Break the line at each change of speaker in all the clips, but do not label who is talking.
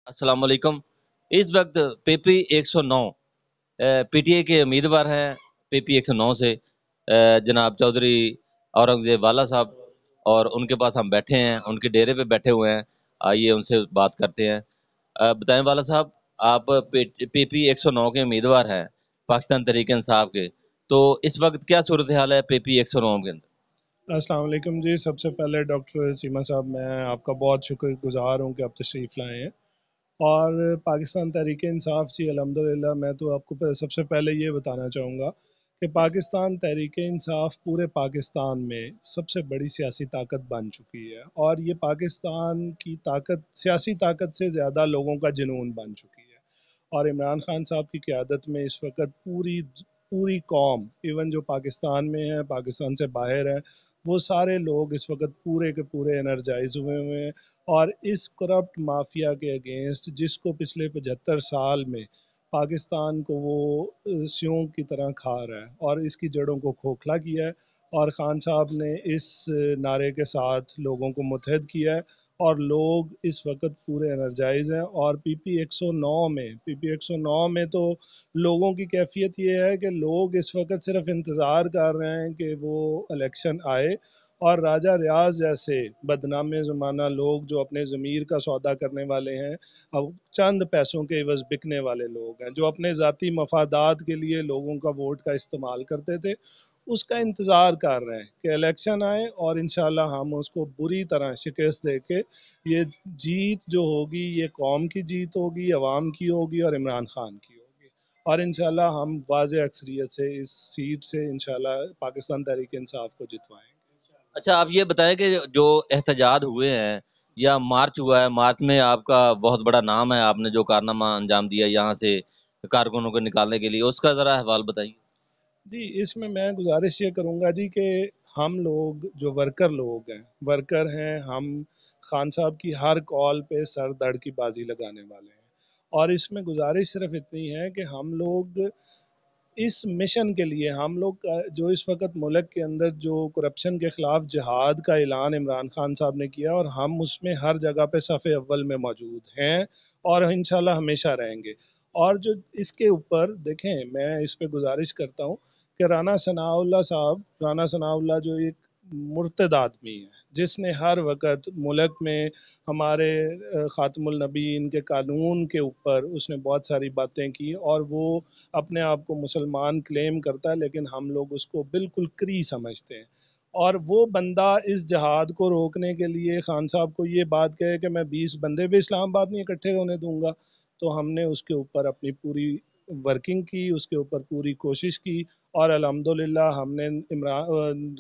السلام علیکم۔ اس وقت پی پی 109 پی ٹی اے کے امیدوار ہیں پی پی 109 سے جناب چودھری اورنگزیب والا صاحب، اور ان کے پاس ہم بیٹھے ہیں، ان کے ڈیرے پہ بیٹھے ہوئے ہیں۔ آئیے ان سے بات کرتے ہیں۔ بتائیں والا صاحب، آپ پی پی 109 کے امیدوار ہیں پاکستان تحریک انصاف کے، تو اس وقت کیا صورتحال ہے پی پی 109 کے اندر؟
السلام علیکم جی۔ سب سے پہلے ڈاکٹر سیما صاحب، میں آپ کا بہت شکر گزار ہوں کہ آپ تشریف لائے ہیں۔ اور پاکستان تحریک انصاف جی، الحمدللہ میں تو آپ کو سب سے پہلے یہ بتانا چاہوں گا کہ پاکستان تحریک انصاف پورے پاکستان میں سب سے بڑی سیاسی طاقت بن چکی ہے، اور یہ پاکستان کی طاقت سیاسی طاقت سے زیادہ لوگوں کا جنون بن چکی ہے۔ اور عمران خان صاحب کی قیادت میں اس وقت پوری پوری قوم، ایون جو پاکستان میں ہے، پاکستان سے باہر ہے، وہ سارے لوگ اس وقت پورے کے پورے انرجائز ہوئے ہیں۔ اور اس کرپٹ مافیا کے اگینسٹ، جس کو پچھلے 75 سال میں پاکستان کو وہ سیوں کی طرح کھا رہا ہے اور اس کی جڑوں کو کھوکھلا کیا ہے، اور خان صاحب نے اس نعرے کے ساتھ لوگوں کو متحد کیا ہے، اور لوگ اس وقت پورے انرجائز ہیں۔ اور پی پی 109 میں تو لوگوں کی کیفیت یہ ہے کہ لوگ اس وقت صرف انتظار کر رہے ہیں کہ وہ الیکشن آئے، اور راجہ ریاض جیسے بدنام زمانہ لوگ جو اپنے ضمیر کا سودا کرنے والے ہیں، اب چند پیسوں کے عوض بکنے والے لوگ ہیں، جو اپنے ذاتی مفادات کے لیے لوگوں کا ووٹ کا استعمال کرتے تھے، اس کا انتظار کر رہے ہیں کہ الیکشن آئے اور انشاءاللہ ہم اس کو بری طرح شکست دے کے یہ جیت جو ہوگی، یہ قوم کی جیت ہوگی، عوام کی ہوگی اور عمران خان کی ہوگی، اور انشاءاللہ ہم واضح اکثریت سے اس سیٹ سے انشاءاللہ پاکستان تحریک انصاف کو جتوائیں گے۔
اچھا، آپ یہ بتائیں کہ جو احتجاج ہوئے ہیں یا مارچ ہوا ہے، مارچ میں آپ کا بہت بڑا نام ہے، آپ نے جو کارنامہ انجام دیا یہاں سے کارکنوں کو نکالنے کے لیے، اس کا ذرا احوال بتائیے۔
جی، اس میں گزارش یہ کروں گا جی کہ ہم لوگ جو ورکر ہیں، ہم خان صاحب کی ہر کال پہ سر دڑ کی بازی لگانے والے ہیں، اور اس میں گزارش صرف اتنی ہے کہ ہم لوگ اس مشن کے لیے، ہم لوگ جو اس وقت ملک کے اندر جو کرپشن کے خلاف جہاد کا اعلان عمران خان صاحب نے کیا، اور ہم اس میں ہر جگہ پہ صف اول میں موجود ہیں اور انشاءاللہ ہمیشہ رہیں گے۔ اور جو اس کے اوپر دیکھیں، میں اس پہ گزارش کرتا ہوں کہ رانا ثناء اللہ جو ایک مرتد آدمی ہے، جس نے ہر وقت ملک میں ہمارے خاتم النبیین کے قانون کے اوپر اس نے بہت ساری باتیں کی، اور وہ اپنے آپ کو مسلمان کلیم کرتا ہے، لیکن ہم لوگ اس کو بالکل کری سمجھتے ہیں۔ اور وہ بندہ اس جہاد کو روکنے کے لیے خان صاحب کو یہ بات کہے کہ میں 20 بندے بھی اسلام آباد نہیں اکٹھے ہونے دوں گا، تو ہم نے اس کے اوپر اپنی پوری ورکنگ کی، اس کے اوپر پوری کوشش کی، اور الحمدللہ ہم نے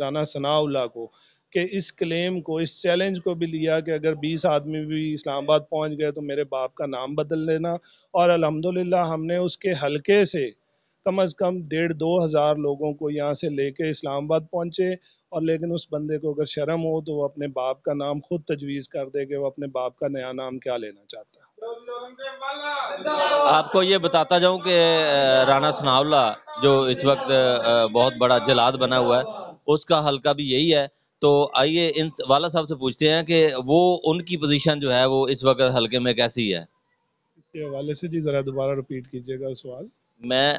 رانا ثناء اللہ کو کہ اس کلیم کو، اس چیلنج کو بھی لیا کہ اگر 20 آدمی بھی اسلام آباد پہنچ گئے تو میرے باپ کا نام بدل لینا، اور الحمدللہ ہم نے اس کے حلقے سے کم از کم 1,500-2,000 لوگوں کو یہاں سے لے کے اسلام آباد پہنچے۔ اور لیکن اس بندے کو اگر شرم ہو تو وہ اپنے باپ کا نام خود تجویز کر دے کہ وہ اپنے باپ کا نیا نام کیا لینا چاہتا ہے۔
آپ کو یہ بتاتا جاؤں کہ رانا ثناء اللہ جو اس وقت بہت بڑا جلاد بنا ہوا ہے، اس کا حلقہ بھی یہی ہے، تو آئیے ان والا صاحب سے پوچھتے ہیں کہ وہ ان کی پوزیشن جو ہے وہ اس وقت حلقے میں کیسی ہے۔
اس کے حوالے سے جی ذرا دوبارہ رپیٹ کیجیے گا سوال۔
میں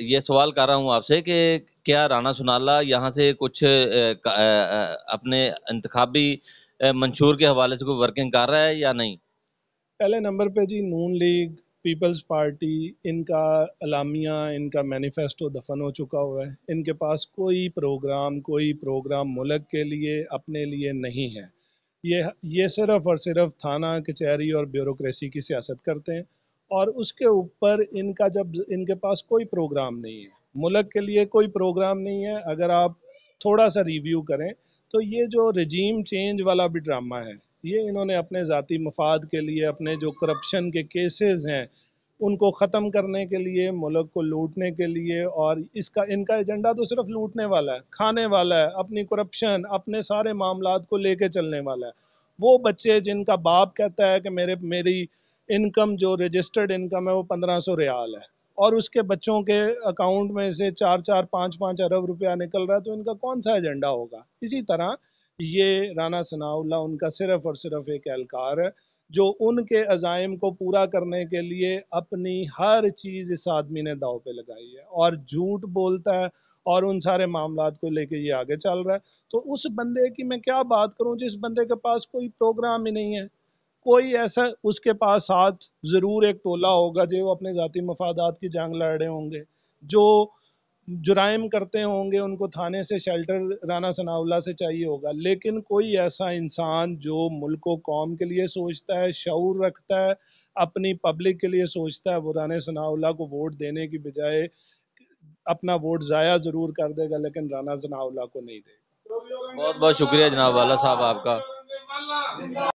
یہ سوال کر رہا ہوں آپ سے کہ کیا رانا ثناء اللہ یہاں سے کچھ اپنے انتخابی منشور کے حوالے سے کوئی ورکنگ کر رہا ہے یا نہیں؟
پہلے نمبر پہ جی نون لیگ، پیپلز پارٹی، ان کا اعلامیہ، ان کا مینیفیسٹو دفن ہو چکا ہوا ہے۔ ان کے پاس کوئی پروگرام ملک کے لیے، اپنے لیے نہیں ہے۔ یہ صرف اور صرف تھانہ کچہری اور بیوروکریسی کی سیاست کرتے ہیں، اور اس کے اوپر جب ان کے پاس کوئی پروگرام نہیں ہے، ملک کے لیے کوئی پروگرام نہیں ہے۔ اگر آپ تھوڑا سا ریویو کریں تو یہ جو رجیم چینج والا بھی ڈرامہ ہے، یہ انہوں نے اپنے ذاتی مفاد کے لیے، اپنے جو کرپشن کے کیسز ہیں ان کو ختم کرنے کے لیے، ملک کو لوٹنے کے لیے، اور ان کا ایجنڈا تو صرف لوٹنے والا ہے، کھانے والا ہے، اپنی کرپشن، اپنے سارے معاملات کو لے کے چلنے والا ہے۔ وہ بچے جن کا باپ کہتا ہے کہ میری انکم جو رجسٹرڈ انکم ہے وہ 1,500 ریال ہے، اور اس کے بچوں کے اکاؤنٹ میں سے 4-4 5-5 ارب روپیہ نکل رہا ہے، تو ان کا کون سا ایجنڈا ہوگا؟ اسی طرح یہ رانا ثناء اللہ ان کا صرف اور صرف ایک اہلکار ہے جو ان کے عزائم کو پورا کرنے کے لیے اپنی ہر چیز اس آدمی نے داؤ پہ لگائی ہے، اور جھوٹ بولتا ہے اور ان سارے معاملات کو لے کے یہ آگے چل رہا ہے۔ تو اس بندے کی میں کیا بات کروں جس بندے کے پاس کوئی پروگرام ہی نہیں ہے، کوئی ایسا اس کے پاس ساتھ ضرور ایک ٹولہ ہوگا جو اپنے ذاتی مفادات کی جنگ لڑ رہے ہوں گے، جو جرائم کرتے ہوں گے ان کو تھانے سے شیلٹر رانا ثناء اللہ سے چاہیے ہوگا، لیکن کوئی ایسا انسان جو ملک و قوم کے لیے سوچتا ہے، شعور رکھتا ہے، اپنی پبلک کے لیے سوچتا ہے، وہ رانا ثناء اللہ کو ووٹ دینے کی بجائے اپنا ووٹ ضائع ضرور کر دے گا لیکن رانا ثناء اللہ کو نہیں دے گا۔
بہت بہت شکریہ جناب والا صاحب آپ کا۔